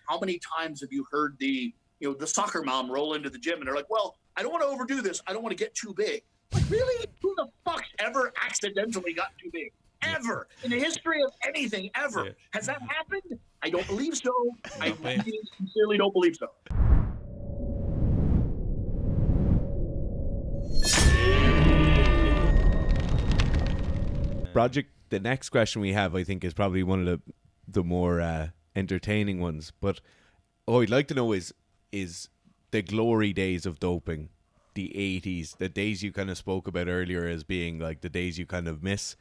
how many times have you heard the soccer mom roll into the gym and they're like, well, I don't want to overdo this. I don't want to get too big. Like, really? Who the fuck ever accidentally got too big? Ever. In the history of anything, ever. Yeah. Has that happened? I don't believe so. I Not bad. really sincerely don't believe so. Broderick, the next question we have, I think, is probably one of the more entertaining ones. But what I'd like to know is the glory days of doping, the 80s, the days you kind of spoke about earlier as being like the days you kind of miss.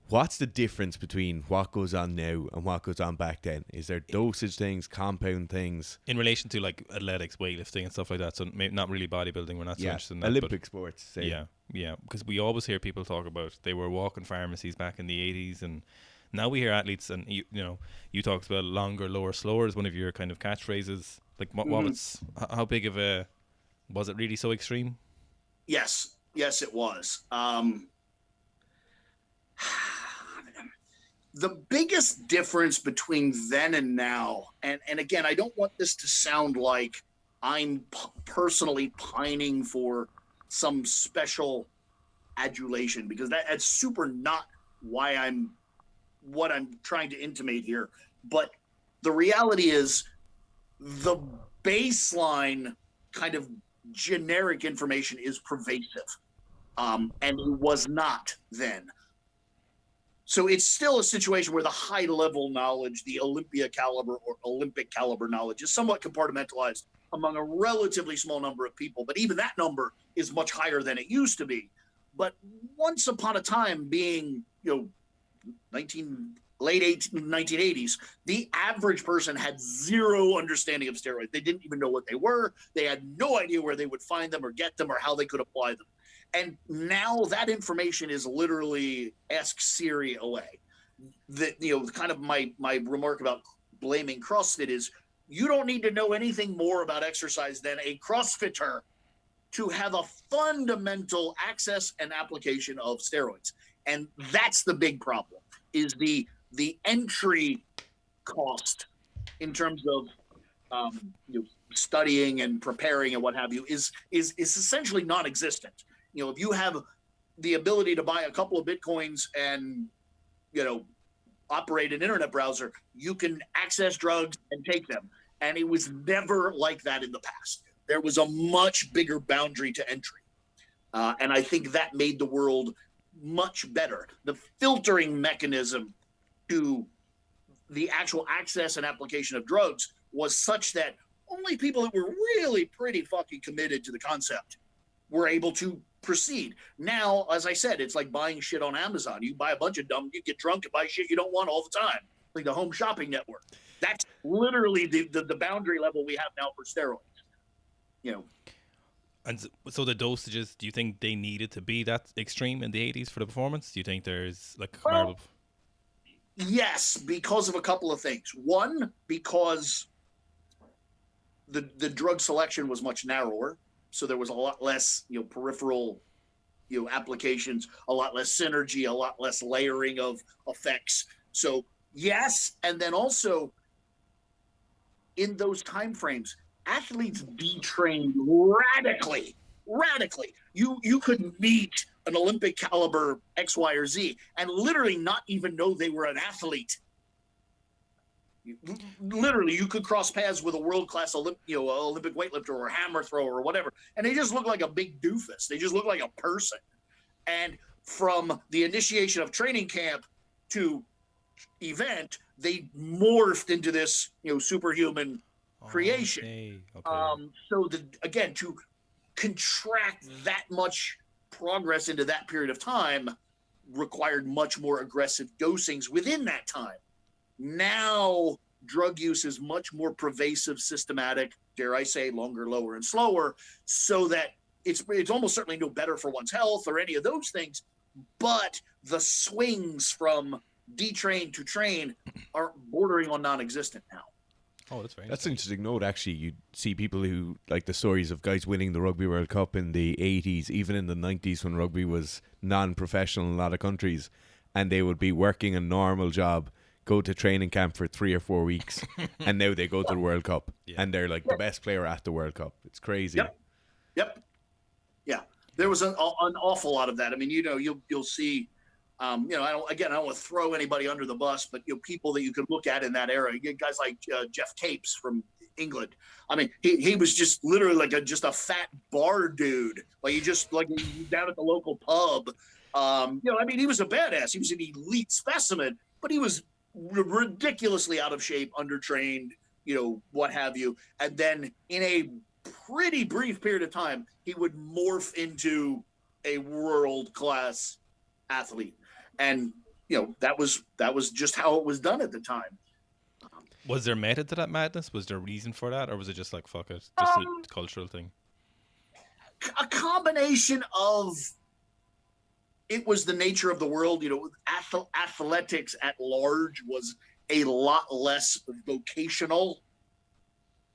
What's the difference between what goes on now and what goes on back then? Is there dosage things, compound things? In relation to like athletics, weightlifting and stuff like that, so maybe not really bodybuilding, we're not so interested in that. Olympic sports. Say. Yeah, because we always hear people talk about they were walking pharmacies back in the 80s, and now we hear athletes, and you talked about longer, lower, slower as one of your kind of catchphrases. Like what was, how big of a, was it really so extreme? Yes, it was. The biggest difference between then and now, and again, I don't want this to sound like I'm personally pining for some special adulation, because that's super not what I'm trying to intimate here. But the reality is the baseline kind of generic information is pervasive, and it was not then. So it's still a situation where the high level knowledge, the Olympia caliber or Olympic caliber knowledge, is somewhat compartmentalized among a relatively small number of people. But even that number is much higher than it used to be. But once upon a time, being, late 1980s, the average person had zero understanding of steroids. They didn't even know what they were. They had no idea where they would find them or get them or how they could apply them. And now that information is literally ask Siri away. Kind of my remark about blaming CrossFit is you don't need to know anything more about exercise than a CrossFitter to have a fundamental access and application of steroids. And that's the big problem, is the entry cost in terms of studying and preparing and what have you is essentially non-existent. If you have the ability to buy a couple of Bitcoins and, operate an internet browser, you can access drugs and take them. And it was never like that in the past. There was a much bigger boundary to entry. And I think that made the world much better. The filtering mechanism to the actual access and application of drugs was such that only people that were really pretty fucking committed to the concept were able to proceed. Now, as I said, it's like buying shit on Amazon. You buy a bunch of you get drunk and buy shit you don't want all the time, like the home shopping network. That's literally the boundary level we have now for steroids. And so the dosages, do you think they needed to be that extreme in the 80s for the performance? Do you think there's like comparable? Yes, because of a couple of things. One, because the drug selection was much narrower. So there was a lot less, peripheral, applications, a lot less synergy, a lot less layering of effects. So yes, and then also in those timeframes, athletes detrained radically. You could meet an Olympic caliber X, Y, or Z and literally not even know they were an athlete. Literally, you could cross paths with a world-class Olympic weightlifter or hammer thrower or whatever, and they just look like a big doofus. They just look like a person. And from the initiation of training camp to event, they morphed into this, superhuman creation. Okay. So again, to contract that much progress into that period of time required much more aggressive dosings within that time. Now, drug use is much more pervasive, systematic, dare I say, longer, lower, and slower, so that it's almost certainly no better for one's health or any of those things, but the swings from detrain to train are bordering on non-existent now. Oh, that's very That's an interesting note, actually. You see people who, like the stories of guys winning the Rugby World Cup in the 80s, even in the 90s when rugby was non-professional in a lot of countries, and they would be working a normal job, go to training camp for 3 or 4 weeks, and now they go to the World Cup, Yeah. and they're like the best player at the World Cup. It's crazy. Yep. Yeah. There was an awful lot of that. I mean, you'll see, I don't want to throw anybody under the bus, but people that you could look at in that era, you get guys like Jeff Tapes from England. I mean, he was just literally like just a fat bar dude. Like he just like down at the local pub. I mean, he was a badass. He was an elite specimen, but he was ridiculously out of shape, undertrained, what have you. And then in a pretty brief period of time, he would morph into a world-class athlete. And, that was just how it was done at the time. Was there method to that madness? Was there a reason for that? Or was it just like, fuck it, just a cultural thing? A combination of, it was the nature of the world. Athletics at large was a lot less vocational.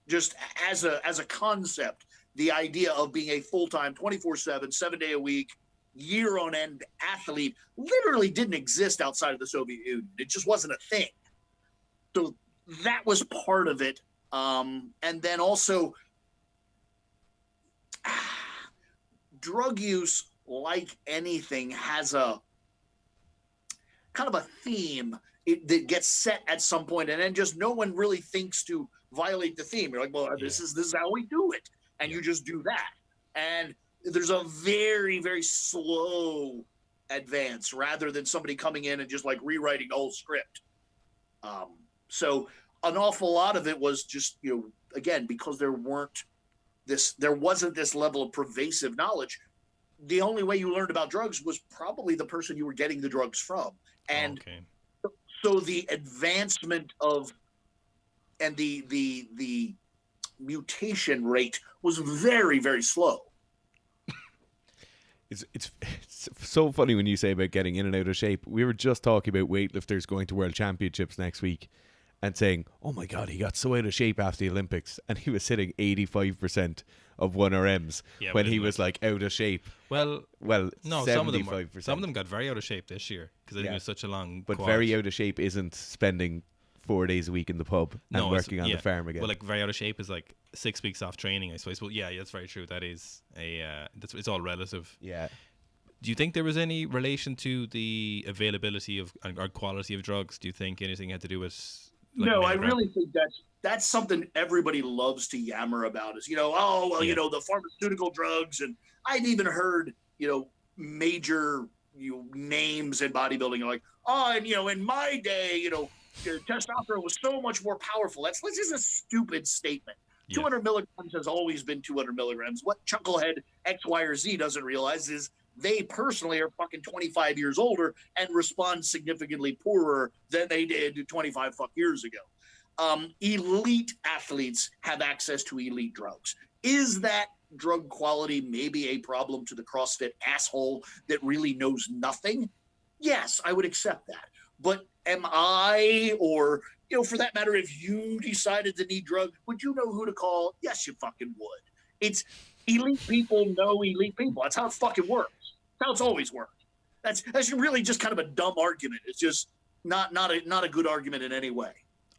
Just as a concept, the idea of being a full-time 24/7, 7-day a week, year on end athlete literally didn't exist outside of the Soviet Union. It just wasn't a thing. So that was part of it. And then also drug use, like anything, has a kind of a theme that gets set at some point, and then just no one really thinks to violate the theme. You're like, well, this is how we do it, and you just do that. And there's a very, very slow advance rather than somebody coming in and just like rewriting the whole script. So an awful lot of it was just, again, because there wasn't this level of pervasive knowledge. The only way you learned about drugs was probably the person you were getting the drugs from. And so the advancement of, and the mutation rate was very, very slow. It's so funny when you say about getting in and out of shape. We were just talking about weightlifters going to World Championships next week and saying, oh my God, he got so out of shape after the Olympics, and he was hitting 85% of 1RMs when he was like out of shape. Well, no, 75%. Some of them got very out of shape this year because I think it was such a long But quad. very out of shape isn't spending 4 days a week in the pub and working on the farm again. Well, like very out of shape is like 6 weeks off training, I suppose. Well, yeah, that's very true. That is it's all relative. Yeah. Do you think there was any relation to the availability of or quality of drugs? Do you think anything had to do with? No, I really think that's something everybody loves to yammer about. Is the pharmaceutical drugs, and I've even heard major names in bodybuilding like, in my day, testosterone was so much more powerful. That's just a stupid statement. 200 milligrams has always been 200 milligrams. What chucklehead X, Y, or Z doesn't realize is they personally are fucking 25 years older and respond significantly poorer than they did 25 years ago. Elite athletes have access to elite drugs. Is that drug quality maybe a problem to the CrossFit asshole that really knows nothing? Yes, I would accept that. But am I, or, for that matter, if you decided to need drugs, would you know who to call? Yes, you fucking would. It's elite people know elite people. That's how it fucking works. That's how it's always worked. That's really just kind of a dumb argument. It's just not a good argument in any way.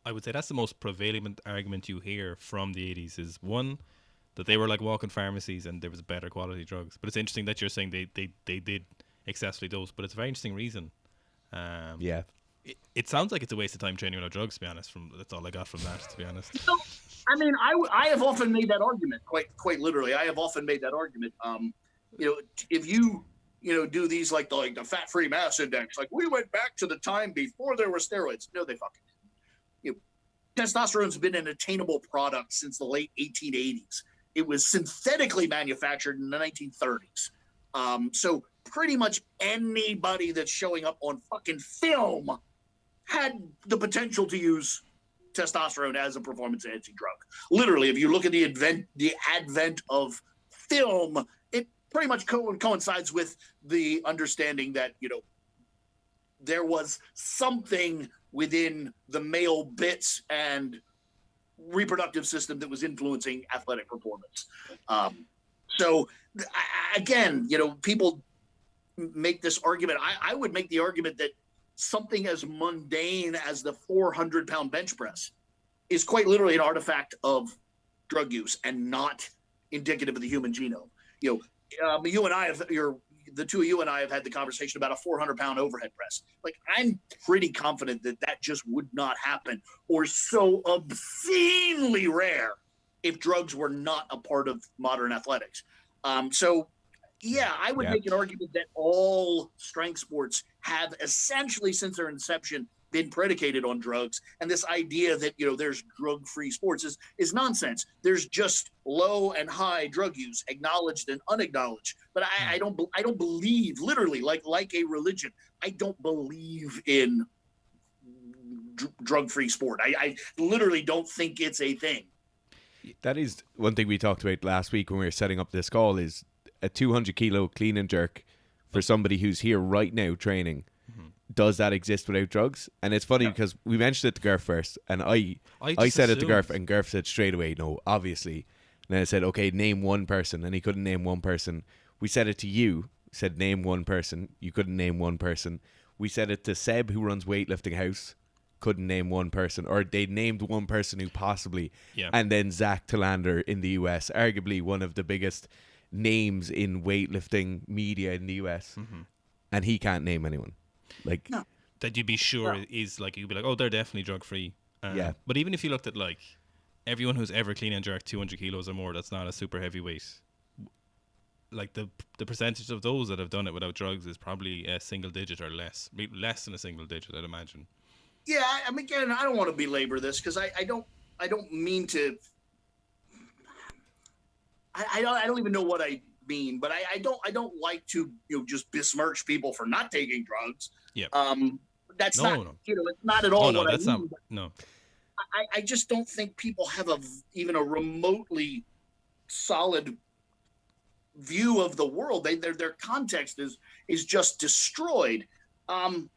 I would say that's the most prevalent argument you hear from the 80s is, one, that they were like walking pharmacies and there was better quality drugs. But it's interesting that you're saying they did excessively dose, but it's a very interesting reason. Yeah. It sounds like it's a waste of time training without drugs, to be honest. That's all I got from that, to be honest. So, I mean, I have often made that argument, quite literally. I have often made that argument. If you do these like the fat-free mass index, like we went back to the time before there were steroids. No, they fucking didn't. Testosterone's been an attainable product since the late 1880s. It was synthetically manufactured in the 1930s. So pretty much anybody that's showing up on fucking film had the potential to use testosterone as a performance-enhancing drug. Literally, if you look at the advent of film, it pretty much coincides with the understanding that there was something within the male bits and reproductive system that was influencing athletic performance. So again, people make this argument. I would make the argument that something as mundane as the 400-pound bench press is quite literally an artifact of drug use and not indicative of the human genome. You and I have the two of you and I have had the conversation about a 400-pound overhead press. Like, I'm pretty confident that just would not happen, or so obscenely rare if drugs were not a part of modern athletics. So yeah, I would make an argument that all strength sports have essentially, since their inception, been predicated on drugs, and this idea that there's drug-free sports is nonsense. There's just low and high drug use, acknowledged and unacknowledged. But I don't believe, literally, like a religion, I don't believe in drug-free sport. I literally don't think it's a thing. That is one thing we talked about last week when we were setting up this call, is a 200 kilo clean and jerk for somebody who's here right now training. Does that exist without drugs? And it's funny because we mentioned it to Gerf first, and I said it to Gerf, and Gerf said straight away, no, obviously. And then I said, okay, name one person, and he couldn't name one person. We said it to you, said name one person, you couldn't name one person. We said it to Seb, who runs Weightlifting House, couldn't name one person, or they named one person who possibly, and then Zach Talander in the US, arguably one of the biggest names in weightlifting media in the US, and he can't name anyone. Like, no. That you'd be sure is like, you'd be like, oh, they're definitely drug free. But even if you looked at like everyone who's ever clean and jerked 200 kilos or more, that's not a super heavyweight. Like the percentage of those that have done it without drugs is probably a single digit or less than a single digit, I'd imagine. Yeah, I mean, again, I don't want to belabor this because I don't mean to. I don't even know what I mean, but I don't like to just besmirch people for not taking drugs. Yeah. That's not it's not at all what I mean. No. I just don't think people have even a remotely solid view of the world. Their context is just destroyed. Olympic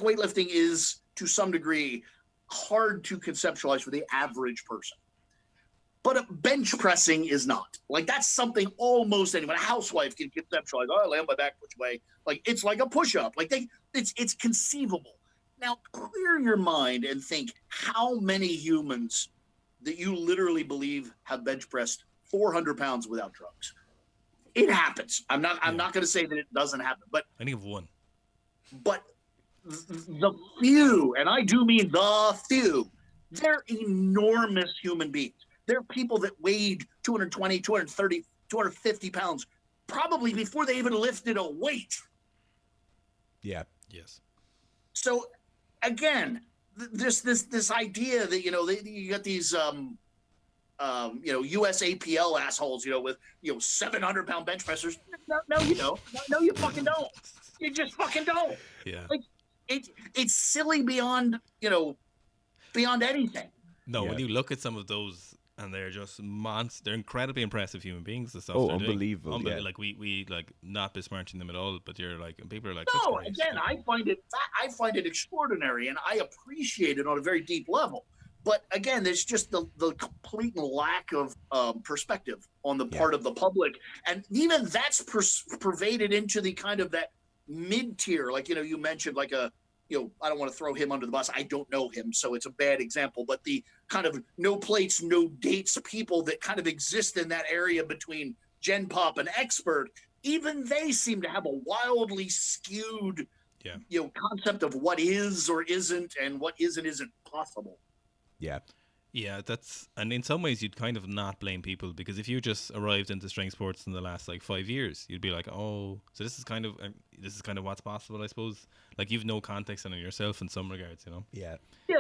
weightlifting is to some degree hard to conceptualize for the average person. But bench pressing is not. Like, that's something almost anyone, a housewife can conceptualize. Oh, I lay on my back which way. Like, it's like a push-up. Like, it's conceivable. Now, clear your mind and think how many humans that you literally believe have bench pressed 400 pounds without drugs. It happens. I'm not going to say that it doesn't happen, but I think of one. But the few, and I do mean the few, they're enormous human beings. They're people that weighed 220, 230, 250 pounds, probably before they even lifted a weight. Yeah. Yes. So, again, this idea that you got these USAPL assholes with 700-pound bench pressers. No, you don't. No, you fucking don't. You just fucking don't. Yeah. Like, it's silly beyond anything. No, when you look at some of those, and they're just they're incredibly impressive human beings. The stuff Oh, they're unbelievable! doing. Yeah. Like we like not besmirching them at all, but you're like, and people are like, no. That's Again, I find it extraordinary, and I appreciate it on a very deep level. But again, there's just the complete lack of perspective on the part of the public, and even that's pervaded into the kind of that mid-tier. Like you mentioned, like a. I don't want to throw him under the bus. I don't know him, so it's a bad example. But the kind of no plates, no dates people that kind of exist in that area between Gen Pop and Expert, even they seem to have a wildly skewed, concept of what is or isn't, and what is and isn't possible. Yeah. Yeah, and in some ways you'd kind of not blame people, because if you just arrived into strength sports in the last like 5 years, you'd be like, oh, so this is kind of what's possible, I suppose. Like, you've no context on it yourself in some regards, Yeah. Yeah,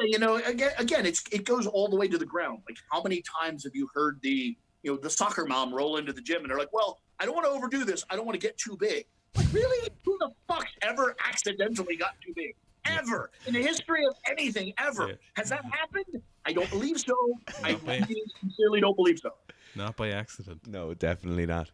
again, it goes all the way to the ground. Like, how many times have you heard the soccer mom roll into the gym and they're like, well, I don't want to overdo this. I don't want to get too big. Like, really? Who the fuck ever accidentally got too big? Ever. In the history of anything, ever. Yeah. Has that happened? I don't believe so. I Not by- sincerely don't believe so. Not by accident. No, definitely not.